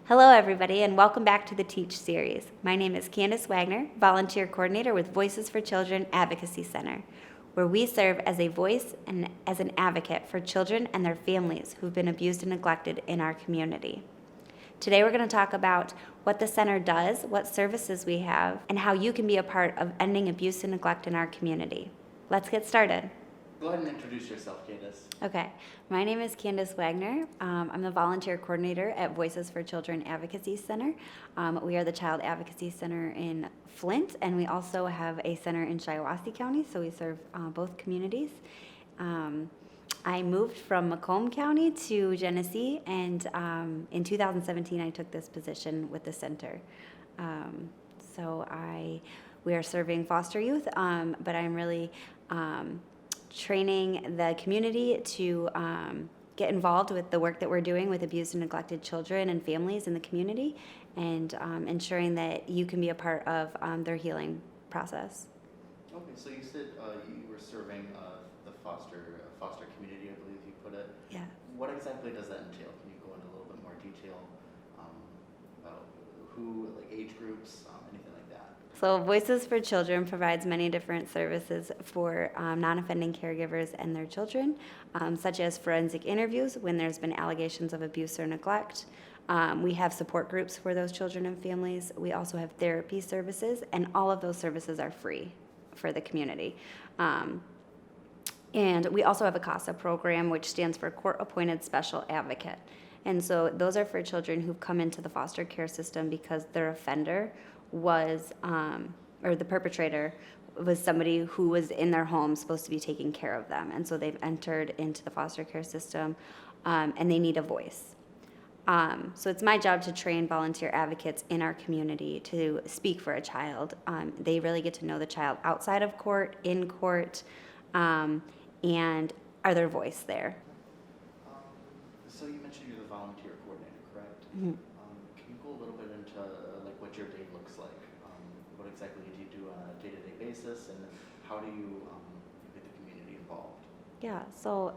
Hello, everybody, and welcome back to the Teach series. My name is Candace Waggoner, volunteer coordinator with Voices for Children Advocacy Center, where we serve as a voice and as an advocate for children and their families who've been abused and neglected in our community. Today, we're going to talk about what the center does, what services we have, and how you can be a part of ending abuse and neglect in our community. Let's get started. Go ahead and introduce yourself, Candace. Okay, my name is Candace Waggoner. I'm the volunteer coordinator at Voices for Children Advocacy Center. We are the Child Advocacy Center in Flint, and we also have a center in Shiawassee County, so we serve both communities. I moved from Macomb County to Genesee, and in 2017 I took this position with the center. We are serving foster youth, but I'm really training the community to get involved with the work that we're doing with abused and neglected children and families in the community, and ensuring that you can be a part of their healing process. Okay, so you said you were serving the foster community, I believe you put it. Yeah. What exactly does that entail? Can you go into a little bit more detail about who, like age groups, anything like that? So Voices for Children provides many different services for non-offending caregivers and their children, such as forensic interviews when there's been allegations of abuse or neglect. We have support groups for those children and families. We also have therapy services, and all of those services are free for the community. And we also have a CASA program, which stands for Court Appointed Special Advocate. And so those are for children who've come into the foster care system because their offender was, or the perpetrator was somebody who was in their home supposed to be taking care of them. And so they've entered into the foster care system, and they need a voice. So it's my job to train volunteer advocates in our community to speak for a child. They really get to know the child outside of court, in court, and are their voice there. So you mentioned you're the volunteer coordinator, correct? Mm-hmm. Can you go a little bit into like what your day looks like? What exactly do you do on a day-to-day basis, and how do you get the community involved? Yeah, so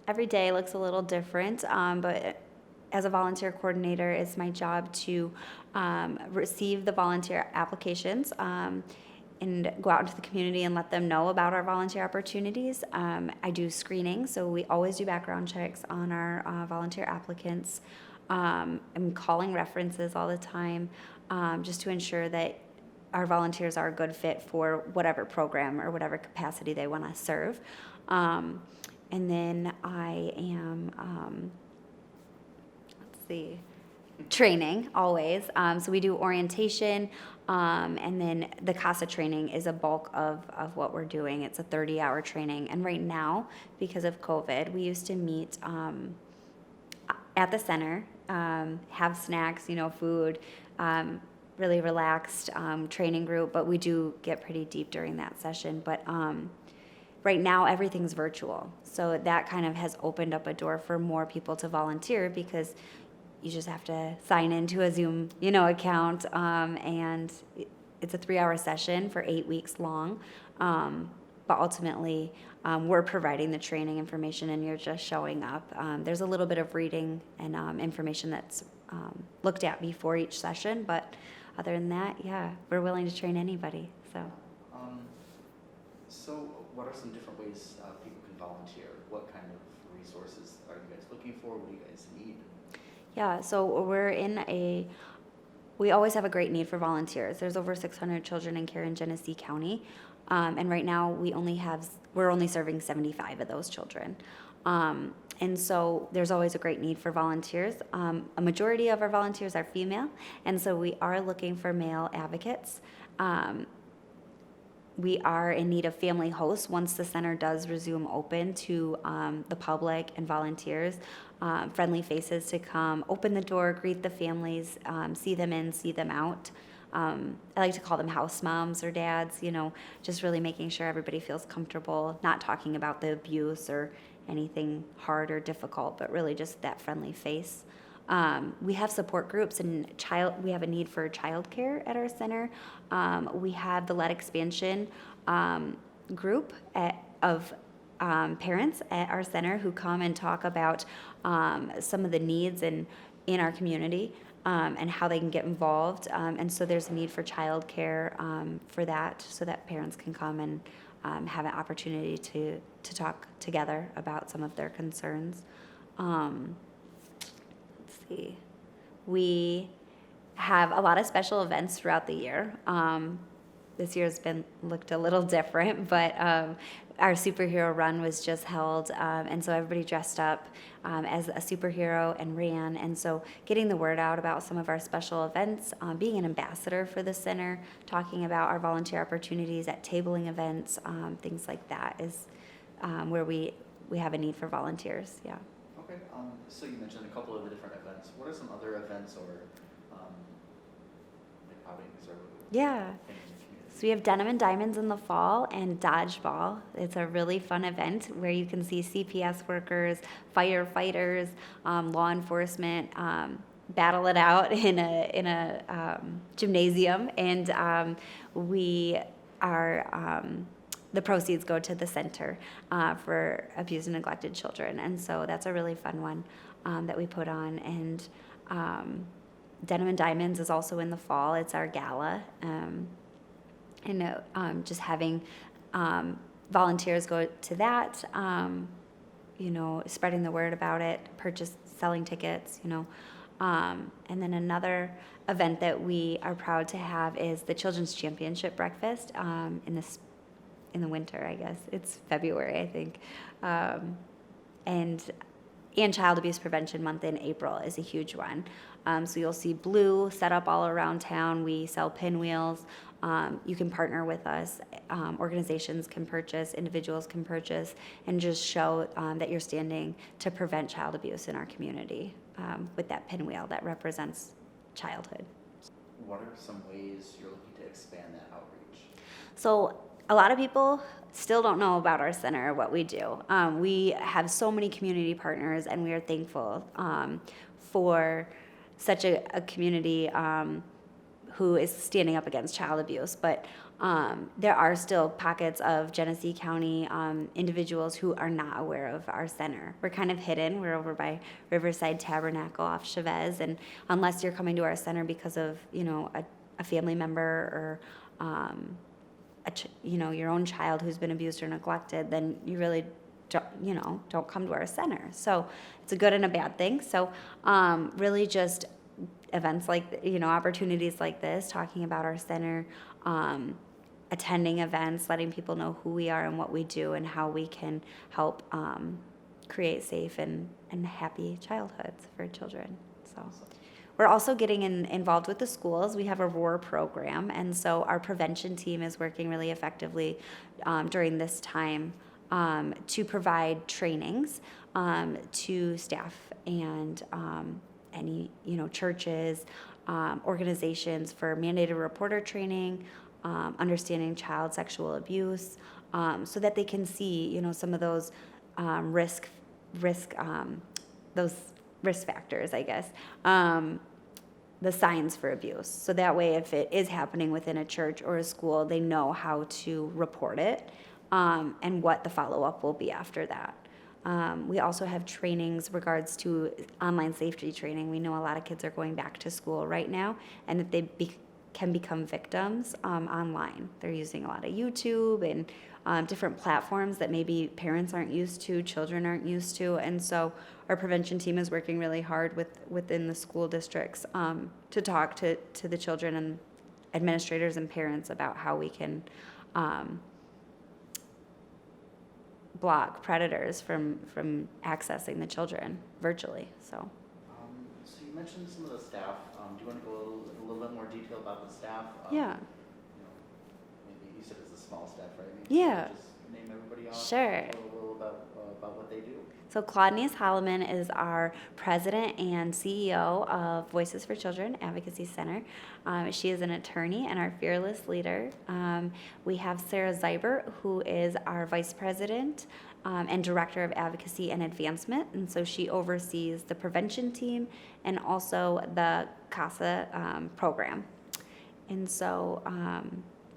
every day looks a little different, but as a volunteer coordinator, it's my job to receive the volunteer applications and go out into the community and let them know about our volunteer opportunities. I do screening, so we always do background checks on our volunteer applicants. I'm calling references all the time, just to ensure that our volunteers are a good fit for whatever program or whatever capacity they want to serve. And then I am, training always. So we do orientation, and then the CASA training is a bulk of what we're doing. It's a 30-hour training. And right now, because of COVID, we used to meet at the center, have snacks, food, really relaxed training group, but we do get pretty deep during that session. But right now, everything's virtual. So that kind of has opened up a door for more people to volunteer, because you just have to sign into a Zoom, account, and it's a 3-hour session for 8 weeks long. But ultimately, we're providing the training information, and you're just showing up. There's a little bit of reading and information that's looked at before each session, but other than that, yeah, we're willing to train anybody. So what are some different ways people can volunteer? What kind of resources are you guys looking for? What do you guys need? Yeah, so we always have a great need for volunteers. There's over 600 children in care in Genesee County, and right now we're only serving 75 of those children. And so there's always a great need for volunteers. A majority of our volunteers are female, and so we are looking for male advocates. We are in need of family hosts once the center does resume open to the public and volunteers. Friendly faces to come, open the door, greet the families, see them in, see them out. I like to call them house moms or dads, just really making sure everybody feels comfortable, not talking about the abuse or anything hard or difficult, but really just that friendly face. We have support groups, and we have a need for childcare at our center. We have the Lead Expansion group of parents at our center who come and talk about some of the needs and in our community, and how they can get involved. And so there's a need for childcare for that, so that parents can come and have an opportunity to talk together about some of their concerns. Let's see. We have a lot of special events throughout the year. This year's looked a little different, but our superhero run was just held, and so everybody dressed up as a superhero and ran. And so getting the word out about some of our special events, being an ambassador for the center, talking about our volunteer opportunities at tabling events, things like that is where we have a need for volunteers. Yeah. Okay. So you mentioned a couple of the different events. What are some other events or like outings or Yeah. things in the community? So we have Denim and Diamonds in the fall and Dodgeball. It's a really fun event where you can see CPS workers, firefighters, law enforcement battle it out in a gymnasium, and we are. The proceeds go to the center for abused and neglected children, and so that's a really fun one that we put on. And Denim and Diamonds is also in the fall. It's our gala. And just having volunteers go to that, spreading the word about it, selling tickets, and then another event that we are proud to have is the Children's Championship Breakfast in the winter, I guess. It's February, I think. And Child Abuse Prevention Month in April is a huge one. So you'll see blue set up all around town. We sell pinwheels. You can partner with us. Organizations can purchase, individuals can purchase, and just show that you're standing to prevent child abuse in our community with that pinwheel that represents childhood. What are some ways you're looking to expand that outreach? So a lot of people still don't know about our center or what we do. We have so many community partners, and we are thankful for such a community who is standing up against child abuse. But there are still pockets of Genesee County individuals who are not aware of our center. We're kind of hidden. We're over by Riverside Tabernacle off Chavez, and unless you're coming to our center because of a family member or your own child who's been abused or neglected, then you really don't come to our center. So it's a good and a bad thing. So really just events like, opportunities like this, talking about our center, attending events, letting people know who we are and what we do and how we can help create safe and happy childhoods for children. So. We're also getting involved with the schools. We have a ROAR program, and so our prevention team is working really effectively during this time to provide trainings to staff and any churches, organizations for mandated reporter training, understanding child sexual abuse, so that they can see some of those those risk factors, I guess, the signs for abuse. So that way, if it is happening within a church or a school, they know how to report it and what the follow-up will be after that. We also have trainings regards to online safety training. We know a lot of kids are going back to school right now, and that they can become victims online. They're using a lot of YouTube and different platforms that maybe parents aren't used to, children aren't used to, and so our prevention team is working really hard within the school districts to talk to the children and administrators and parents about how we can block predators from accessing the children virtually. So you mentioned some of the staff. Do you want to go a little bit more detail about the staff? Yeah. Maybe you said it's a small staff, right? Maybe yeah. Just name everybody off. Sure. A little about what they do. So Claudenise Holloman is our president and CEO of Voices for Children Advocacy Center. She is an attorney and our fearless leader. We have Sarah Zybert, who is our vice president and director of advocacy and advancement, and so she oversees the prevention team and also the CASA program. And so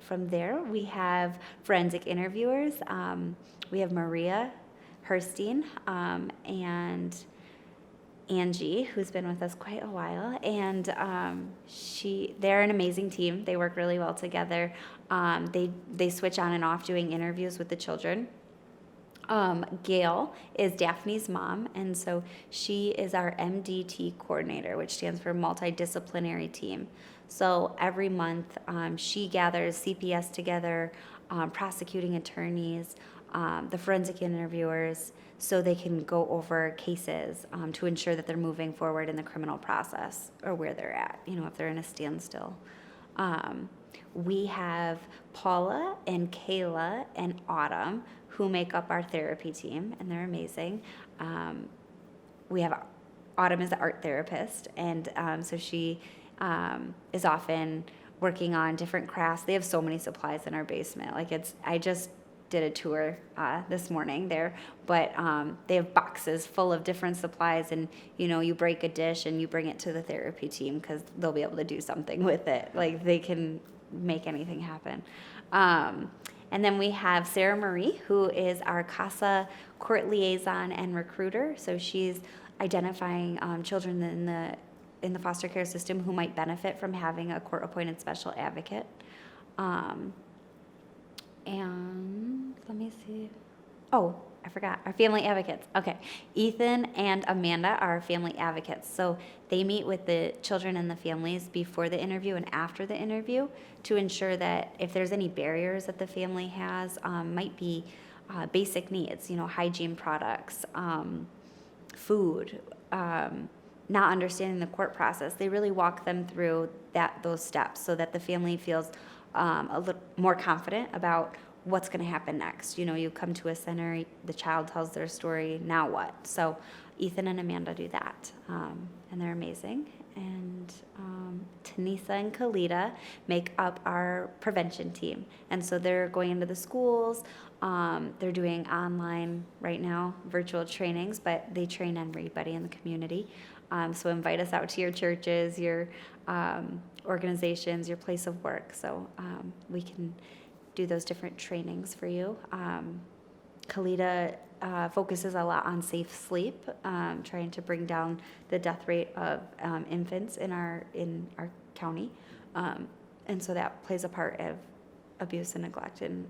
from there, we have forensic interviewers. We have Maria Herstein, and Angie, who's been with us quite a while, and they're an amazing team. They work really well together. They switch on and off doing interviews with the children. Gail is Daphne's mom, and so she is our MDT coordinator, which stands for multidisciplinary team. So every month, she gathers CPS together, prosecuting attorneys, the forensic interviewers, so they can go over cases to ensure that they're moving forward in the criminal process or where they're at, if they're in a standstill. We have Paula and Kayla and Autumn, who make up our therapy team, and they're amazing. We have Autumn is the art therapist, and so she is often working on different crafts. They have so many supplies in our basement. I just did a tour this morning there, but they have boxes full of different supplies, and you break a dish and you bring it to the therapy team because they'll be able to do something with it. Like, they can make anything happen. And then we have Sarah Marie, who is our CASA court liaison and recruiter. So she's identifying children in the foster care system who might benefit from having a court-appointed special advocate. And let me see. Oh, I forgot. Our family advocates. Okay. Ethan and Amanda are our family advocates. So they meet with the children and the families before the interview and after the interview to ensure that if there's any barriers that the family has, might be basic needs, hygiene products, food, not understanding the court process. They really walk them through those steps so that the family feels a little more confident about what's going to happen next. You come to a center, the child tells their story, now what? So Ethan and Amanda do that, and they're amazing. And Tanisa and Kalita make up our prevention team. And so they're going into the schools. They're doing online right now, virtual trainings, but they train everybody in the community. So invite us out to your churches, your organizations, your place of work, so we can do those different trainings for you. Kalita focuses a lot on safe sleep, trying to bring down the death rate of infants in our county, and so that plays a part of abuse and neglect. And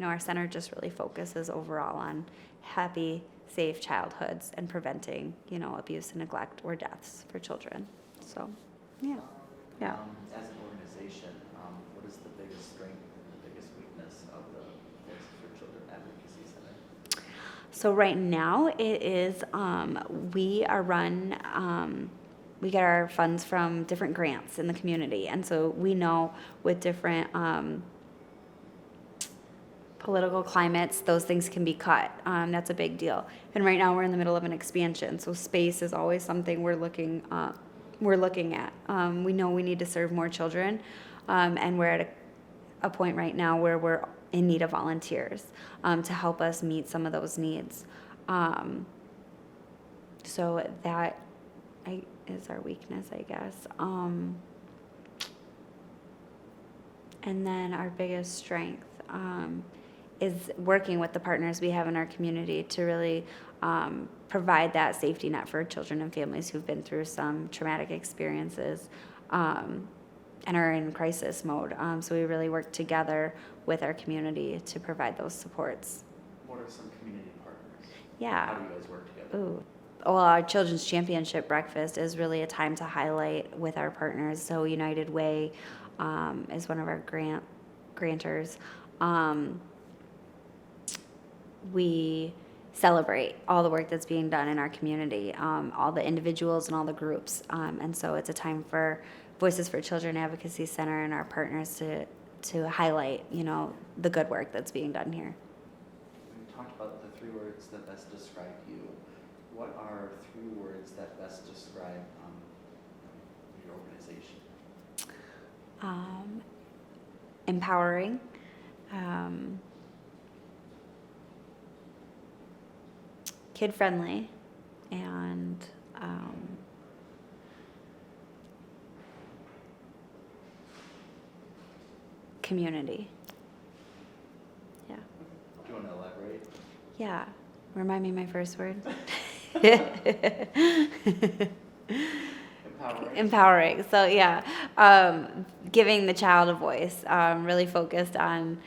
our center just really focuses overall on happy, safe childhoods and preventing abuse and neglect or deaths for children. So, yeah. As an organization, what is the biggest strength and the biggest weakness of the Voices for Children Advocacy Center? So right now it is, we are run, we get our funds from different grants in the community. And so we know with different political climates, those things can be cut. That's a big deal. And right now we're in the middle of an expansion. So space is always something we're looking at. We know we need to serve more children, and we're at a point right now where we're in need of volunteers to help us meet some of those needs. So that is our weakness, I guess. And then our biggest strength is working with the partners we have in our community to really provide that safety net for children and families who've been through some traumatic experiences and are in crisis mode. So we really work together with our community to provide those supports. What are some community partners? Yeah. How do you guys work together? Ooh. Well, our Children's Championship Breakfast is really a time to highlight with our partners. So United Way is one of our grantors. We celebrate all the work that's being done in our community, all the individuals and all the groups. And so it's a time for Voices for Children Advocacy Center and our partners to highlight, the good work that's being done here. We talked about the 3 words that best describe you. What are 3 words that best describe your organization? Empowering, kid-friendly, and community. Yeah. Do you want to elaborate? Yeah. Remind me my first word. Empowering. Empowering. So yeah, giving the child a voice, really focused on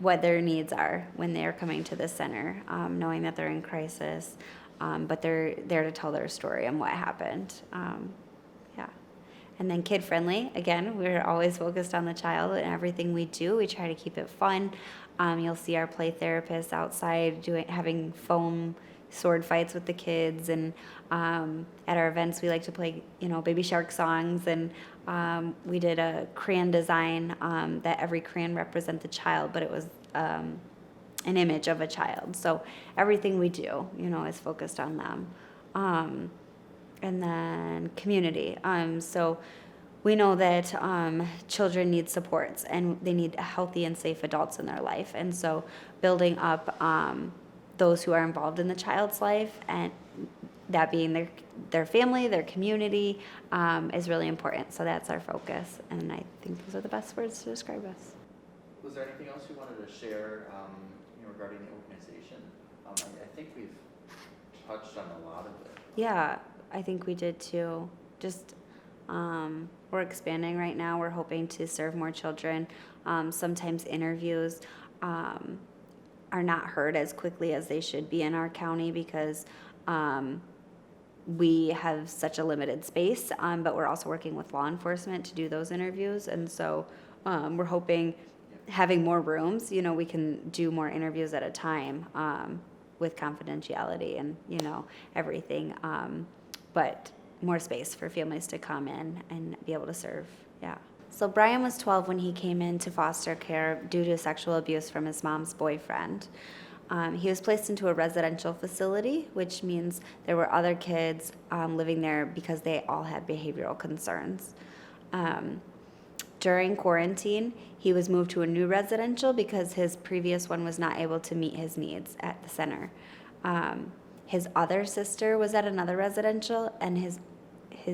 what their needs are when they're coming to the center, knowing that they're in crisis, but they're there to tell their story and what happened. Yeah. And then kid friendly. Again, we're always focused on the child and everything we do. We try to keep it fun. You'll see our play therapists outside having foam sword fights with the kids, and at our events we like to play, Baby Shark songs, and we did a crayon design that every crayon represents a child, but it was an image of a child. So everything we do, is focused on them. And then community. So we know that children need supports and they need healthy and safe adults in their life. And so building up those who are involved in the child's life, and that being their family, their community, is really important. So that's our focus. And I think those are the best words to describe us. Was there anything else you wanted to share regarding the organization? I think we've touched on a lot of it. Yeah, I think we did too. Just we're expanding right now. We're hoping to serve more children. Sometimes interviews are not heard as quickly as they should be in our county because we have such a limited space, but we're also working with law enforcement to do those interviews. And so we're hoping having more rooms, we can do more interviews at a time with confidentiality and, everything. But more space for families to come in and be able to serve. Yeah. So Brian was 12 when he came into foster care due to sexual abuse from his mom's boyfriend. He was placed into a residential facility, which means there were other kids living there because they all had behavioral concerns. During quarantine, he was moved to a new residential because his previous one was not able to meet his needs at the center. His other sister was at another residential, and his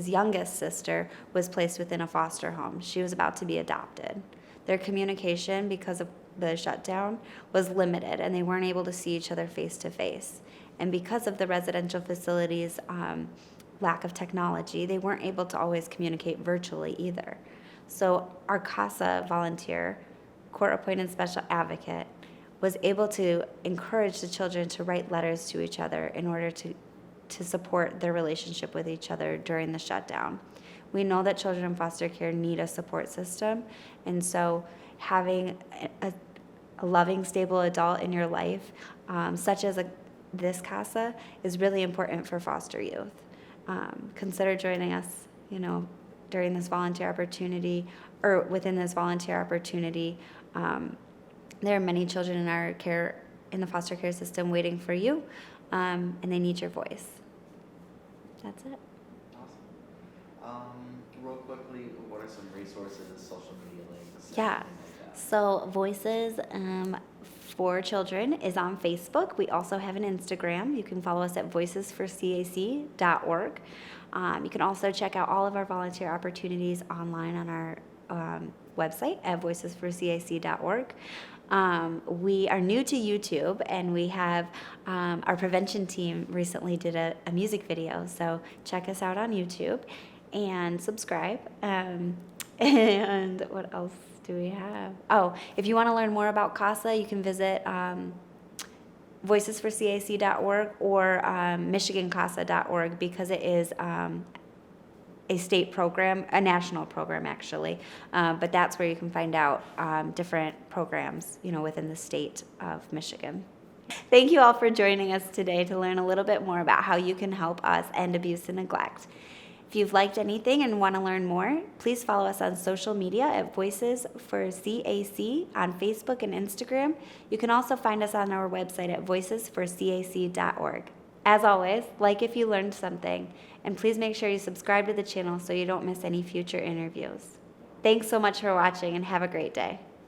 youngest sister was placed within a foster home. She was about to be adopted. Their communication, because of the shutdown, was limited, and they weren't able to see each other face to face. And because of the residential facilities' lack of technology, they weren't able to always communicate virtually either. So our CASA volunteer, court-appointed special advocate, was able to encourage the children to write letters to each other in order to support their relationship with each other during the shutdown. We know that children in foster care need a support system, and so having a loving, stable adult in your life, such as this CASA, is really important for foster youth. Consider joining us, during this volunteer opportunity, or within this volunteer opportunity. There are many children in the foster care system waiting for you, and they need your voice. That's it. Awesome. Real quickly, what are some resources, social media links? Yeah. Anything like that? So Voices for Children is on Facebook. We also have an Instagram. You can follow us at voicesforcac.org. You can also check out all of our volunteer opportunities online on our website at voicesforcac.org. We are new to YouTube, and we have our prevention team recently did a music video, so check us out on YouTube and subscribe. And what else do we have? Oh, if you want to learn more about CASA, you can visit voicesforcac.org or michigancasa.org, because it is a state program, a national program actually, but that's where you can find out different programs, within the state of Michigan. Thank you all for joining us today to learn a little bit more about how you can help us end abuse and neglect. If you've liked anything and want to learn more, please follow us on social media at Voices for CAC on Facebook and Instagram. You can also find us on our website at voicesforcac.org. As always, like if you learned something, and please make sure you subscribe to the channel so you don't miss any future interviews. Thanks so much for watching, and have a great day.